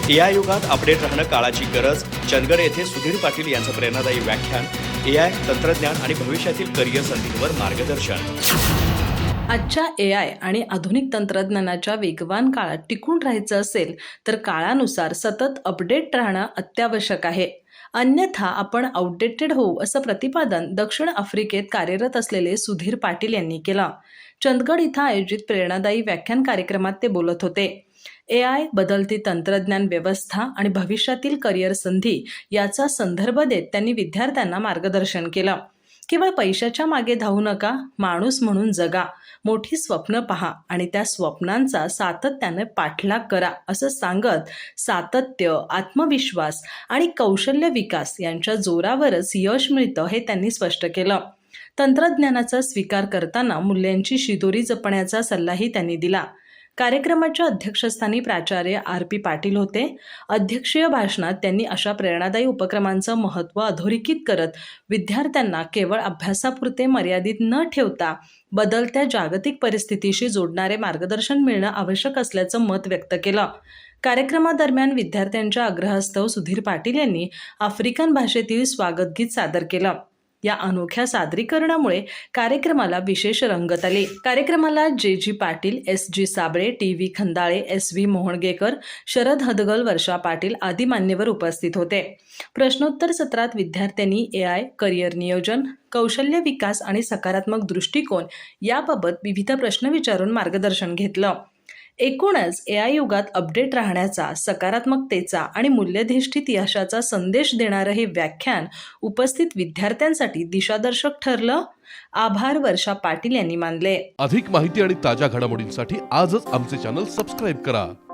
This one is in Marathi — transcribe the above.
एआय युगात अपडेट राहणं काळाची गरज. चंदगड येथे सुधीर पाटील यांचं प्रेरणादायी व्याख्यान. एआय, तंत्रज्ञान आणि भविष्यातील करिअर संधींवर मार्गदर्शन. आजच्या एआय आणि आधुनिक तंत्रज्ञानाच्या वेगवान काळात टिकून राहायचं असेल तर काळानुसार सतत अपडेट राहणं अत्यावश्यक आहे. अन्यथा आपण आउटडेटेड होऊ, असं प्रतिपादन दक्षिण आफ्रिकेत कार्यरत असलेले सुधीर पाटील यांनी केलं. चंदगड इथं आयोजित प्रेरणादायी व्याख्यान कार्यक्रमात ते बोलत होते. एआय, बदलती तंत्रज्ञान व्यवस्था आणि भविष्यातील करिअर संधी याचा संदर्भ देत त्यांनी विद्यार्थ्यांना मार्गदर्शन केलं. केवळ पैशाच्या मागे धावू नका, माणूस म्हणून जगा, मोठी स्वप्न पहा आणि त्या स्वप्नांचा सातत्याने पाठलाग करा, असं सांगत सातत्य, आत्मविश्वास आणि कौशल्य विकास यांच्या जोरावरच यश मिळतं हे त्यांनी स्पष्ट केलं. तंत्रज्ञानाचा स्वीकार करताना मूल्यांची शिदोरी जपण्याचा सल्लाही त्यांनी दिला. कार्यक्रमाच्या अध्यक्षस्थानी प्राचार्य RP पाटील होते. अध्यक्षीय भाषणात त्यांनी अशा प्रेरणादायी उपक्रमांचं महत्त्व अधोरेखित करत विद्यार्थ्यांना केवळ अभ्यासापुरते मर्यादित न ठेवता बदलत्या जागतिक परिस्थितीशी जोडणारे मार्गदर्शन मिळणं आवश्यक असल्याचं मत व्यक्त केलं. कार्यक्रमादरम्यान विद्यार्थ्यांच्या आग्रहास्तव सुधीर पाटील यांनी आफ्रिकन भाषेतील स्वागतगीत सादर केलं. या अनोख्या सादरीकरणामुळे कार्यक्रमाला विशेष रंगत आली. कार्यक्रमाला JG Patil, SG Sable, TV खंदाळे, SV मोहणगेकर, Sharad Hadgal, वर्षा पाटील आदी मान्यवर उपस्थित होते. प्रश्नोत्तर सत्रात विद्यार्थ्यांनी एआय, करिअर नियोजन, कौशल्य विकास आणि सकारात्मक दृष्टिकोन याबाबत विविध प्रश्न विचारून मार्गदर्शन घेतलं. एकूणच एआय युगात अपडेट राहण्याचा, सकारात्मकतेचा आणि मूल्यधिष्ठित यशाचा संदेश देणारं हे व्याख्यान उपस्थित विद्यार्थ्यांसाठी दिशादर्शक ठरलं. आभार वर्षा पाटील यांनी मानले. अधिक माहिती आणि ताज्या घडामोडींसाठी आजच आमचे चॅनल सबस्क्राईब करा.